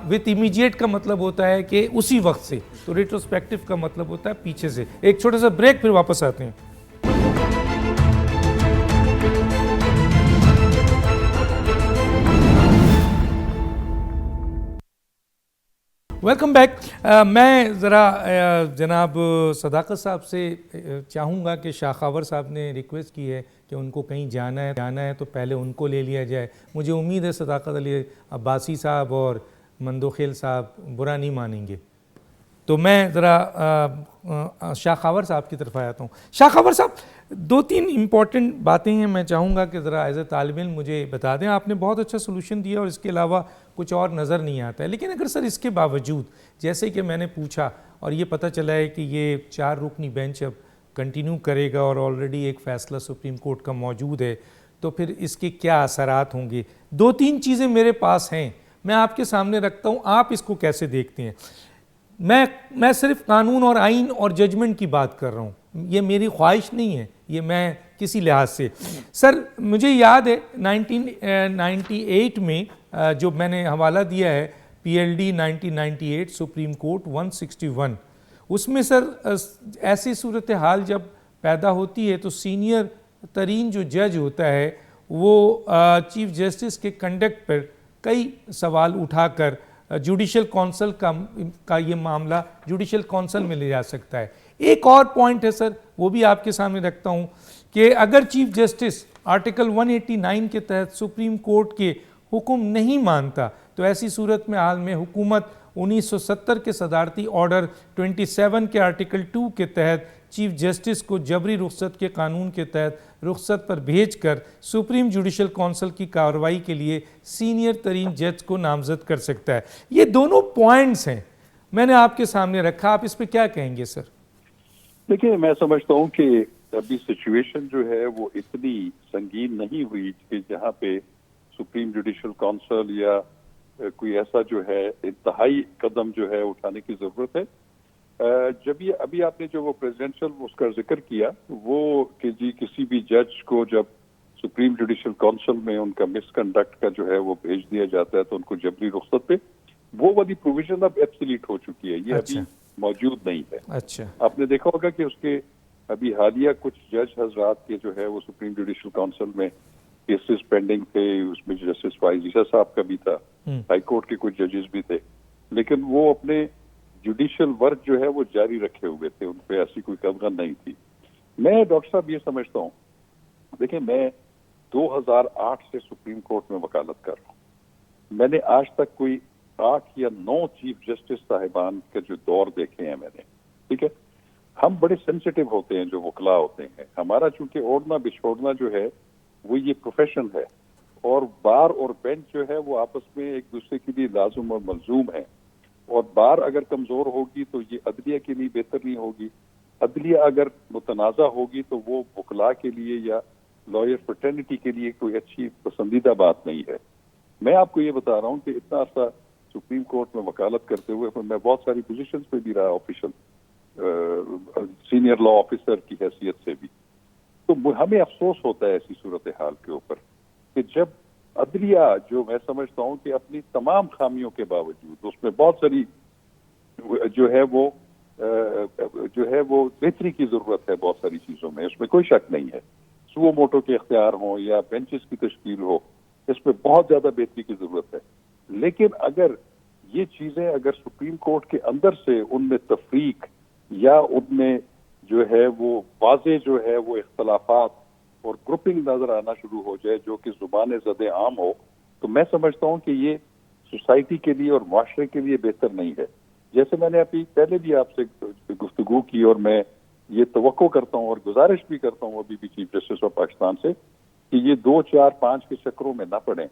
A: وتھ امیجیٹ کا مطلب ہوتا ہے کہ اسی وقت سے, تو ریٹروسپیکٹو کا مطلب ہوتا ہے پیچھے سے. ایک چھوٹا سا بریک, پھر واپس آتے ہیں. Welcome back. میں ذرا جناب صداقت صاحب سے چاہوں گا کہ شاخاور صاحب نے ریکویسٹ کی ہے کہ ان کو کہیں جانا ہے تو پہلے ان کو لے لیا جائے. مجھے امید ہے صداقت علی عباسی صاحب اور مندوخیل صاحب برا نہیں مانیں گے. تو میں ذرا شاخاور صاحب کی طرف آتا ہوں. شاخاور صاحب, 2-3 امپورٹنٹ باتیں ہیں, میں چاہوں گا کہ ذرا ایز اے طالب علم مجھے بتا دیں. آپ نے بہت اچھا سولوشن دیا اور اس کے علاوہ کچھ اور نظر نہیں آتا ہے, لیکن اگر سر اس کے باوجود جیسے کہ میں نے پوچھا اور یہ پتہ چلا ہے کہ یہ 4 رکنی بینچ اب کنٹینیو کرے گا اور آلریڈی ایک فیصلہ سپریم کورٹ کا موجود ہے, تو پھر اس کے کیا اثرات ہوں گے. 2-3 چیزیں میرے پاس ہیں, میں آپ کے سامنے رکھتا ہوں, آپ اس کو کیسے دیکھتے ہیں. میں صرف قانون اور آئین اور ججمنٹ کی بات کر رہا ہوں, یہ میری خواہش نہیں ہے، یہ میں کسی لحاظ سے. سر مجھے یاد ہے 1998 میں جو میں نے حوالہ دیا ہے PLD 1998 سپریم کورٹ 161، اس میں سر ایسی صورتحال جب پیدا ہوتی ہے تو سینئر ترین جو جج ہوتا ہے وہ چیف جسٹس کے کنڈکٹ پر کئی سوال اٹھا کر جوڈیشل کونسل کا یہ معاملہ جوڈیشل کونسل میں لے جا سکتا ہے. ایک اور پوائنٹ ہے سر، وہ بھی آپ کے سامنے رکھتا ہوں کہ اگر چیف جسٹس آرٹیکل 189 کے تحت سپریم کورٹ کے حکم نہیں مانتا تو ایسی صورت میں حال میں حکومت 1970 کے صدارتی آرڈر 27 کے آرٹیکل 2 کے تحت چیف جسٹس کو جبری رخصت کے قانون کے تحت رخصت پر بھیج کر سپریم جوڈیشل کونسل کی کارروائی کے لیے سینئر ترین جج کو نامزد کر سکتا ہے. یہ دونوں پوائنٹس ہیں میں نے آپ کے سامنے رکھا، آپ اس پہ کیا کہیں گے سر؟
D: دیکھیں، میں سمجھتا ہوں کہ ابھی سچویشن جو ہے وہ اتنی سنگین نہیں ہوئی کہ جہاں پہ سپریم جوڈیشل کونسل یا کوئی ایسا جو ہے انتہائی قدم جو ہے اٹھانے کی ضرورت ہے. جب یہ ابھی آپ نے جو وہ پریزیڈنشل اس کا ذکر کیا وہ کہ جی کسی بھی جج کو جب سپریم جوڈیشل کونسل میں ان کا مس کنڈکٹ کا جو ہے وہ بھیج دیا جاتا ہے تو ان کو جبری رخصت پہ، وہ والی پروویژن اب ایبسلیٹ ہو چکی ہے، یہ ابھی موجود نہیں ہے.
A: اچھا،
D: آپ نے دیکھا ہوگا کہ اس کے ابھی حالیہ کچھ جج حضرات کے جو ہے وہ سپریم جوڈیشل کونسل میں کیسز پینڈنگ تھے، اس میں جسٹس فائز عیسیٰ صاحب کا بھی تھا، ہائی کورٹ کے کچھ ججز بھی تھے، لیکن وہ اپنے جوڈیشل ورک جو ہے وہ جاری رکھے ہوئے تھے، ان پہ ایسی کوئی قدغن نہیں تھی. میں ڈاکٹر صاحب یہ سمجھتا ہوں، دیکھیں میں 2008 سے سپریم کورٹ میں وکالت کر رہا ہوں، میں نے آج تک کوئی 8 یا 9 چیف جسٹس صاحبان کے جو دور دیکھے ہیں میں نے. ٹھیک ہے، ہم بڑے سینسیٹیو ہوتے ہیں جو وکلا ہوتے ہیں، ہمارا چونکہ اوڑھنا بچھوڑنا جو ہے وہ یہ پروفیشن ہے، اور بار اور بینچ جو ہے وہ آپس میں ایک دوسرے کے لیے لازم اور ملزوم ہے، اور بار اگر کمزور ہوگی تو یہ عدلیہ کے لیے بہتر نہیں ہوگی، عدلیہ اگر متنازع ہوگی تو وہ وکلا کے لیے یا لائر فرٹرنیٹی کے لیے کوئی اچھی پسندیدہ بات نہیں ہے. میں آپ کو یہ بتا رہا ہوں کہ اتنا عرصہ سپریم کورٹ میں وکالت کرتے ہوئے میں بہت ساری پوزیشنز پہ بھی رہا، آفیشل سینئر لا آفیسر کی حیثیت سے بھی، تو ہمیں افسوس ہوتا ہے ایسی صورتحال کے اوپر کہ جب عدلیہ جو میں سمجھتا ہوں کہ اپنی تمام خامیوں کے باوجود اس میں بہت ساری جو ہے وہ بہتری کی ضرورت ہے، بہت ساری چیزوں میں اس میں کوئی شک نہیں ہے، سو موٹو کے اختیار ہوں یا بینچز کی تشکیل ہو، اس میں بہت زیادہ بہتری کی ضرورت ہے. لیکن اگر یہ چیزیں اگر سپریم کورٹ کے اندر سے ان میں تفریق یا ان میں جو ہے وہ واضح جو ہے وہ اختلافات اور گروپنگ نظر آنا شروع ہو جائے جو کہ زبان زد عام ہو، تو میں سمجھتا ہوں کہ یہ سوسائٹی کے لیے اور معاشرے کے لیے بہتر نہیں ہے. جیسے میں نے ابھی پہلے بھی آپ سے گفتگو کی اور میں یہ توقع کرتا ہوں اور گزارش بھی کرتا ہوں ابھی بھی چیف جسٹس آف پاکستان سے کہ یہ 2 4 5 کے چکروں میں نہ پڑیں،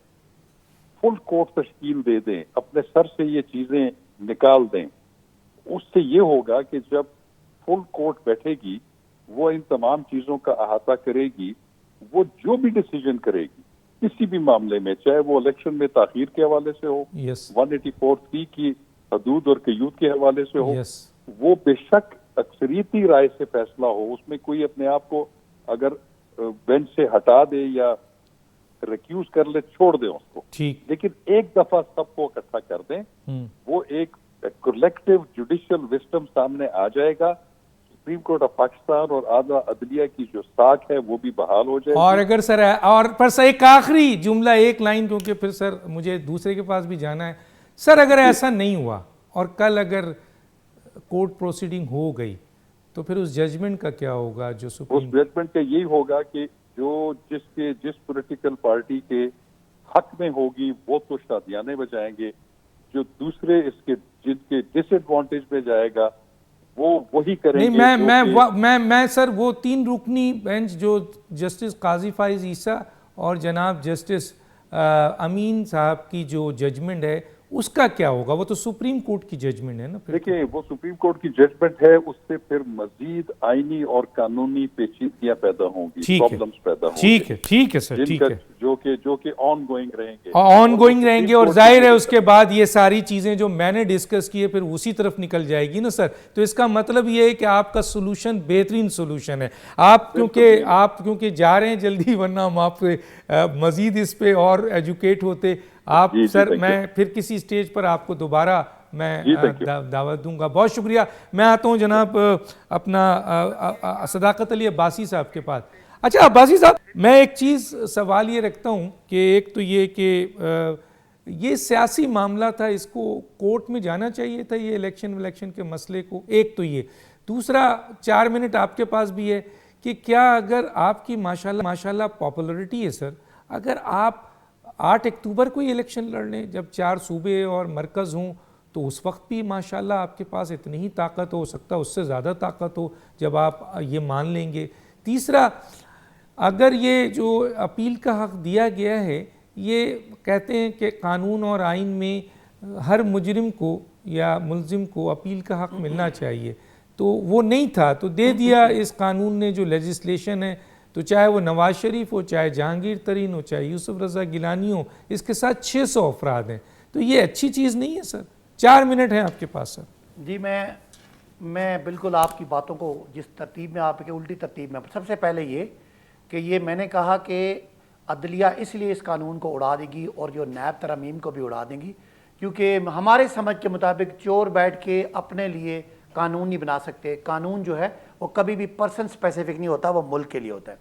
D: فل کورٹ تشکیل دے دیں، اپنے سر سے یہ چیزیں نکال دیں. اس سے یہ ہوگا کہ جب فل کورٹ بیٹھے گی وہ ان تمام چیزوں کا احاطہ کرے گی، وہ جو بھی ڈیسیجن کرے گی کسی بھی معاملے میں، چاہے وہ الیکشن میں تاخیر کے حوالے سے ہو، 184(3) کی حدود اور قیود کے حوالے سے ہو، وہ بے شک اکثریتی رائے سے فیصلہ ہو، اس میں کوئی اپنے آپ کو اگر بینچ سے ہٹا دے یا ریکیوز کر لے چھوڑ دیں اس کو، لیکن ایک دفعہ سب کو اکٹھا کر دیں، وہ ایک کلیکٹیو جوڈیشل وزڈم سامنے آ جائے گا، سپریم کورٹ آف پاکستان اور اعلیٰ عدلیہ کی جو ساکھ ہے وہ بھی بحال ہو جائے گی.
A: اور اگر سر پر سر ایک آخری جملہ، ایک لائن، کیونکہ پھر سر مجھے دوسرے کے پاس بھی جانا ہے. سر اگر ایسا نہیں ہوا اور کل اگر کورٹ پروسیڈنگ ہو گئی تو پھر اس ججمنٹ کا کیا ہوگا؟ جو
D: اس ججمنٹ کا یہی ہوگا کہ جو جس پولیٹیکل پارٹی کے حق میں ہوگی وہ تو شادیانے بجائیں گے، جو دوسرے اس کے جن کے ڈس ایڈوانٹیج میں جائے گا وہ وہی کریں گے.
A: میں سر وہ 3 رکنی بینچ جو جسٹس قاضی فائز عیسیٰ اور جناب جسٹس امین صاحب کی جو ججمنٹ ہے اس کا کیا ہوگا؟ وہ تو سپریم کورٹ کی ججمنٹ ہے نا.
D: دیکھیں وہ سپریم کورٹ کی ججمنٹ ہے, اس سے پھر مزید آئینی اور قانونی پیچیدگیاں پیدا ہوں گی, پرابلمز پیدا ہوں گی.
A: ٹھیک ہے سر, ٹھیک ہے,
D: جو کہ آن گوئنگ رہیں گے,
A: آن گوئنگ رہیں گے, اور ظاہر ہے اس کے بعد یہ ساری چیزیں جو میں نے ڈسکس کی ہے پھر اسی طرف نکل جائے گی نا سر. تو اس کا مطلب یہ ہے کہ آپ کا سولوشن بہترین سولوشن ہے. آپ کیونکہ جا رہے ہیں جلدی, ورنہ ہم آپ مزید اس پہ اور ایجوکیٹ ہوتے. آپ سر میں پھر کسی سٹیج پر آپ کو دوبارہ میں دعوت دوں گا. بہت شکریہ. میں آتا ہوں جناب اپنا صداقت علی عباسی صاحب کے پاس. اچھا عباسی صاحب, میں ایک چیز سوال یہ رکھتا ہوں کہ ایک تو یہ کہ یہ سیاسی معاملہ تھا, اس کو کورٹ میں جانا چاہیے تھا یہ الیکشن کے مسئلے کو, ایک تو یہ. دوسرا 4 منٹ آپ کے پاس بھی ہے کہ کیا اگر آپ کی ماشاءاللہ پاپولرٹی ہے سر, اگر آپ 8 اکتوبر کو ہی الیکشن لڑ لیں جب 4 صوبے اور مرکز ہوں, تو اس وقت بھی ماشاءاللہ آپ کے پاس اتنی ہی طاقت ہو سکتا ہے, اس سے زیادہ طاقت ہو جب آپ یہ مان لیں گے. تیسرا, اگر یہ جو اپیل کا حق دیا گیا ہے, یہ کہتے ہیں کہ قانون اور آئین میں ہر مجرم کو یا ملزم کو اپیل کا حق ملنا چاہیے, تو وہ نہیں تھا تو دے دیا اس قانون نے. جو لیجسلیشن ہے, تو چاہے وہ نواز شریف ہو, چاہے جہانگیر ترین ہو, چاہے یوسف رضا گیلانی ہو, اس کے ساتھ 600 افراد ہیں, تو یہ اچھی چیز نہیں ہے سر. 4 منٹ ہیں آپ کے پاس سر.
E: جی میں بالکل آپ کی باتوں کو جس ترتیب میں آپ کے الٹی ترتیب میں, سب سے پہلے یہ کہ یہ میں نے کہا کہ عدلیہ اس لیے اس قانون کو اڑا دے گی اور جو نیب ترامیم کو بھی اڑا دیں گی, کیونکہ ہمارے سمجھ کے مطابق چور بیٹھ کے اپنے لیے قانون نہیں بنا سکتے. قانون جو ہے وہ کبھی بھی پرسن سپیسیفک نہیں ہوتا, وہ ملک کے لیے ہوتا ہے.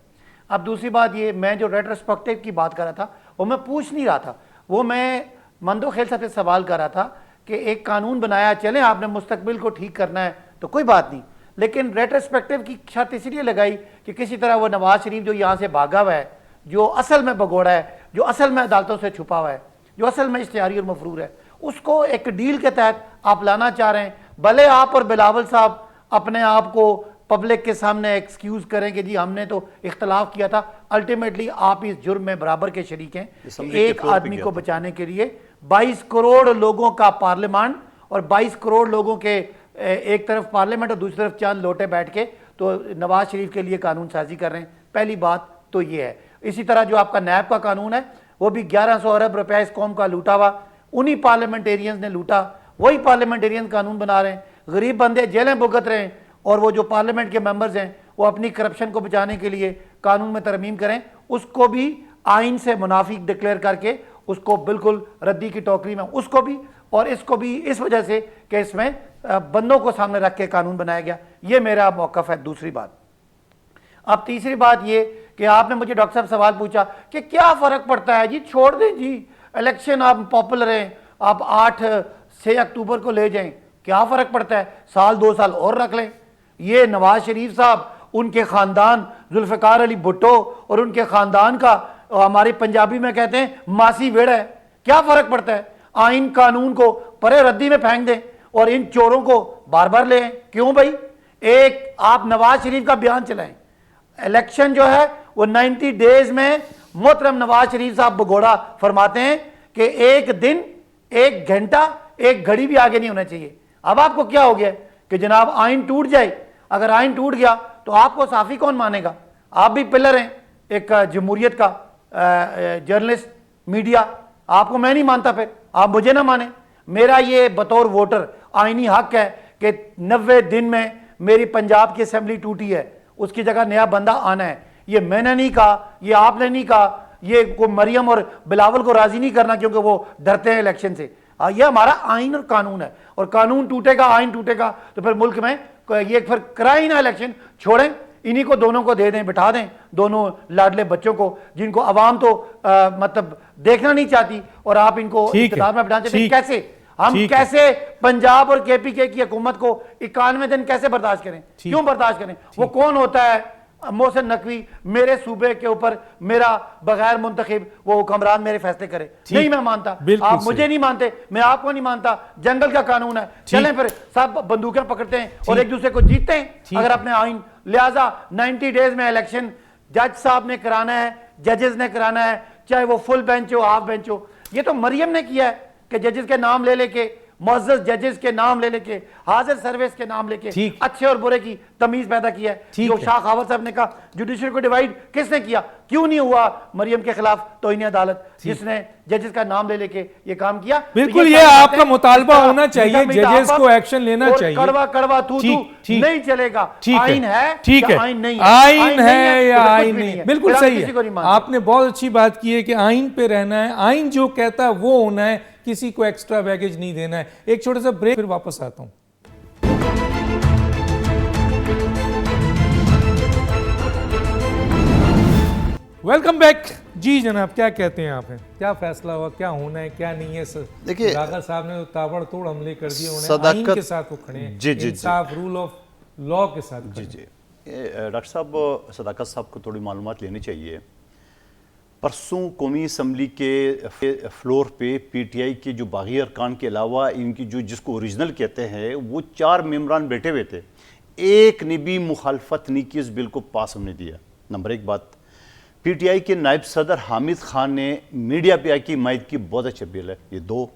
E: اب دوسری بات یہ, میں جو ریٹروسپیکٹیو کی بات کر رہا تھا وہ میں پوچھ نہیں رہا تھا, وہ میں مندو خیل صاحب سے سوال کر رہا تھا کہ ایک قانون بنایا, چلیں آپ نے مستقبل کو ٹھیک کرنا ہے تو کوئی بات نہیں, لیکن ریٹروسپیکٹیو کی شرط اس لیے لگائی کہ کسی طرح وہ نواز شریف جو یہاں سے بھاگا ہوا ہے, جو اصل میں بگوڑا ہے, جو اصل میں عدالتوں سے چھپا ہوا ہے, جو اصل میں اشتہاری اور مفرور ہے, اس کو ایک ڈیل کے تحت آپ لانا چاہ رہے ہیں. بھلے آپ اور بلاول صاحب اپنے آپ کو پبلک کے سامنے ایکسکیوز کریں کہ جی ہم نے تو اختلاف کیا تھا, الٹیمیٹلی آپ اس جرم میں برابر کے شریک ہیں. ایک آدمی کو بچانے کے لیے 22 کروڑ لوگوں کا پارلیمان اور 22 کروڑ لوگوں کے ایک طرف پارلیمنٹ اور دوسری طرف چند لوٹے بیٹھ کے تو نواز شریف کے لیے قانون سازی کر رہے ہیں. پہلی بات تو یہ ہے. اسی طرح جو آپ کا نیب کا قانون ہے وہ بھی 1100 ارب روپیہ اس قوم کا لوٹا ہوا انہی پارلیمنٹیرینز نے لوٹا, وہی پارلیمنٹیرین قانون بنا رہے ہیں. غریب بندے جیلیں بھگت رہے ہیں, اور وہ جو پارلیمنٹ کے ممبرز ہیں وہ اپنی کرپشن کو بچانے کے لیے قانون میں ترمیم کریں, اس کو بھی آئین سے منافق ڈکلیئر کر کے اس کو بالکل ردی کی ٹوکری میں, اس کو بھی اور اس کو بھی اس وجہ سے کہ اس میں بندوں کو سامنے رکھ کے قانون بنایا گیا. یہ میرا موقف ہے. دوسری بات, اب تیسری بات یہ کہ آپ نے مجھے ڈاکٹر صاحب سوال پوچھا کہ کیا فرق پڑتا ہے جی, چھوڑ دیں جی الیکشن, آپ پاپولر ہیں, آپ 6 اکتوبر کو لے جائیں, کیا فرق پڑتا ہے, 1-2 سال اور رکھ لیں. یہ نواز شریف صاحب, ان کے خاندان, ذوالفقار علی بھٹو اور ان کے خاندان کا, ہماری پنجابی میں کہتے ہیں ماسی ویڑ ہے. کیا فرق پڑتا ہے, آئین قانون کو پرے ردی میں پھینک دیں اور ان چوروں کو بار بار لے آئیں. کیوں بھائی, ایک آپ نواز شریف کا بیان چلائیں, الیکشن جو ہے وہ 90 ڈیز میں محترم نواز شریف صاحب بگوڑا فرماتے ہیں کہ ایک دن, 1 گھنٹہ, 1 گھڑی بھی آگے نہیں ہونا چاہیے. اب آپ کو کیا ہو گیا کہ جناب آئین ٹوٹ جائے, اگر آئین ٹوٹ گیا تو آپ کو صافی کون مانے گا؟ آپ بھی پلر ہیں ایک جمہوریت کا, جرنلسٹ, میڈیا, آپ کو میں نہیں مانتا, پھر آپ مجھے نہ مانیں. میرا یہ بطور ووٹر آئینی حق ہے کہ 90 دن میں میری پنجاب کی اسمبلی ٹوٹی ہے, اس کی جگہ نیا بندہ آنا ہے. یہ میں نے نہیں کہا, یہ آپ نے نہیں کہا, یہ کوئی مریم اور بلاول کو راضی نہیں کرنا کیونکہ وہ ڈرتے ہیں الیکشن سے. یہ ہمارا آئین اور قانون ہے, اور قانون ٹوٹے گا, آئین ٹوٹے گا تو پھر ملک میں یہ پھر کرائے ہی نہ الیکشن, چھوڑیں انہی کو, دونوں کو دے دیں, بٹھا دیں دونوں لاڈلے بچوں کو جن کو عوام تو مطلب دیکھنا نہیں چاہتی, اور آپ ان کو اقتدار میں بٹھانا چاہتے ہیں. کیسے ہم کیسے پنجاب اور KPK کی حکومت کو 91 دن کیسے برداشت کریں؟ کیوں برداشت کریں؟ وہ کون ہوتا ہے محسن نقوی میرے صوبے کے اوپر میرا بغیر منتخب وہ حکمران میرے فیصلے کرے؟ نہیں میں مانتا, آپ مجھے نہیں مانتے, میں آپ کو نہیں مانتا. جنگل کا قانون ہے, چلیں پھر سب بندوقیں پکڑتے ہیں اور ایک دوسرے کو جیتتے ہیں اگر اپنے آئین. لہٰذا 90 ڈیز میں الیکشن جج صاحب نے کرانا ہے, ججز نے کرانا ہے, چاہے وہ فل بینچ ہو, ہاف بینچ ہو. یہ تو مریم نے کیا ہے, کہ ججز کے نام لے لے کے، معزز ججز کے نام لے لے کے، حاضر سروس کے نام لے کے
A: ٹھیک،
E: اچھے اور برے کی تمیز پیدا کی ہے.
A: ٹھیک
E: جو
A: ہے.
E: شاہ خاور صاحب نے کہا جوڈیشری کو ڈیوائیڈ کس نے کیا؟ کیوں نہیں ہوا مریم کے خلاف توہین عدالت جس نے ججز کا نام لے لے کے یہ کام کیا؟
A: بالکل یہ آپ کا مطالبہ ہونا چاہیے، ججز کو ایکشن لینا چاہیے.
E: کڑوا کڑوا تھو نہیں چلے گا. آئین ہے
A: ٹھیک ہے،
E: یا آئین نہیں ہے؟
A: آئین ہے یا آئین نہیں، بالکل صحیح
E: کسی کو نہیں
A: ہے.
E: مانتے.
A: آپ نے بہت اچھی بات کی ہے کہ آئین پہ رہنا ہے، آئین جو کہتا ہے وہ ہونا ہے، کسی کو ایکسٹرا بیگیج نہیں دینا ہے. ایک چھوٹا سا بریک، پھر واپس آتا ہوں. Welcome back. جی جناب، کیا کہتے ہیں آپ ہیں؟ کیا فیصلہ ہوا، کیا ہونا ہے، کیا نہیں ہے؟
C: دیکھیے
A: راغب صاحب نے تابڑ توڑ حملے کر دیے، انہیں
C: صداقت
A: آئین کے ساتھ وہ کھڑے ہیں،
C: جی جی
A: انصاف رول آف لا کے ساتھ کھڑے ہیں.
C: جی ڈاکٹر صاحب، صداقت صاحب کو تھوڑی معلومات لینی چاہیے. پرسوں قومی اسمبلی کے فلور پہ پی ٹی آئی کے جو باغی ارکان کے علاوہ ان کی جس کو اوریجنل کہتے ہیں وہ 4 ممبران بیٹھے ہوئے تھے. ایک نے بھی مخالفت نہیں کی اس بل کو پاس ہونے دیا. نمبر 1 بات، پی ٹی آئی کے نائب صدر حامد خان نے میڈیا پہ آئی کی حمایت کی، بہت اچھا بل ہے یہ. 2،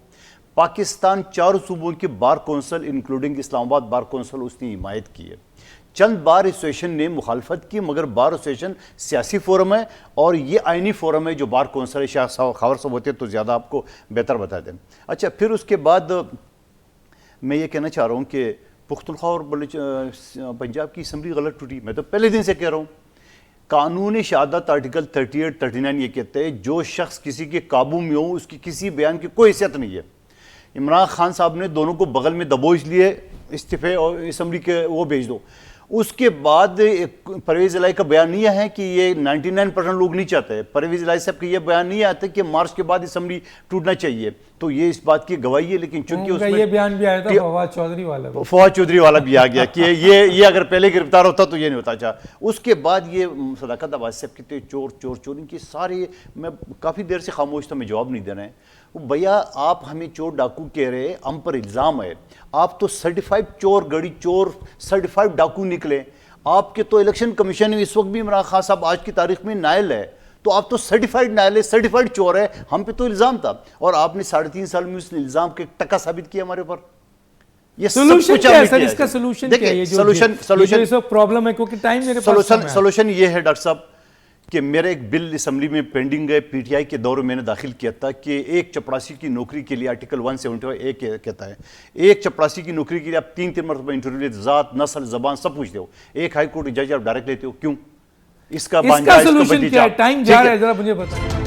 C: پاکستان 4 صوبوں کے بار کونسل انکلوڈنگ اسلام آباد بار کونسل اس نے حمایت کی ہے. چند بار ایسوسیشن نے مخالفت کی، مگر بار ایسوسیشن سیاسی فورم ہے اور یہ آئینی فورم ہے جو بار کونسل ہے. شاہ خاور صاحب ہوتے تو زیادہ آپ کو بہتر بتا دیں. اچھا، پھر اس کے بعد میں یہ کہنا چاہ رہا ہوں کہ پختونخوا اور پنجاب کی اسمبلی غلط ٹوٹی. میں تو پہلے دن سے کہہ رہا ہوں، قانون شہادت آرٹیکل 38 39 یہ کہتے ہیں جو شخص کسی کے قابو میں ہو اس کی کسی بیان کی کوئی حیثیت نہیں ہے. عمران خان صاحب نے دونوں کو بغل میں دبوچ لیے، استعفے اور اسمبلی کے وہ بھیج دو. اس کے بعد پرویز الہی کا بیان نہیں ہے کہ یہ 99% لوگ نہیں چاہتے. پرویز الہی صاحب کا یہ بیان نہیں آتا کہ مارچ کے بعد اسمبلی ٹوٹنا چاہیے. تو یہ اس بات کی گواہی ہے. لیکن چونکہ اس میں
A: یہ بیان بھی آیا تھا فواد چودھری والا،
C: فواد چودھری والا بھی آ گیا کہ یہ اگر پہلے گرفتار ہوتا تو یہ نہیں ہوتا. اچھا، اس کے بعد یہ صداقت عباسی صاحب کہتے چور ان کی سارے، میں کافی دیر سے خاموش تھا، میں جواب نہیں دے رہے ہیں. بھیا آپ ہمیں چور ڈاکو کہہ رہے، ہم پر الزام ہے. آپ تو سرٹیفائیڈ چور، گڑی چور، سرٹیفائیڈ ڈاکو نکلے. آپ کے تو الیکشن کمیشن اس وقت بھی عمران خان صاحب آج کی تاریخ میں نائل ہے، تو آپ تو سرٹیفائیڈ نائل ہے، سرٹیفائیڈ چور ہے. ہم پہ تو الزام تھا اور آپ نے 3.5 سال میں اس الزام کے ٹکا ثابت کیا ہمارے اوپر. یہ
A: سولوشن کیا ہے سر؟ اس کا سولوشن کیا ہے؟ سولوشن پرابلم ہے کیونکہ ٹائم میرے پاس ہے.
C: سولوشن یہ ہے ڈاکٹر صاحب کہ میرا ایک بل اسمبلی میں پینڈنگ ہے، پی ٹی آئی کے دور میں نے داخل کیا تھا کہ ایک چپڑاسی کی نوکری کے لیے آرٹیکل 171 کہتا ہے ایک چپڑاسی کی نوکری کے لیے آپ 3 مرتبہ انٹرویو لیتے، ذات، نسل، زبان سب پوچھتے ہو. ایک ہائی کورٹ جج آپ ڈائریکٹ لیتے ہو، کیوں؟ اس کا
A: سولوشن کیا ہے؟ ٹائم جا رہا ہے، ذرا مجھے بتائیں.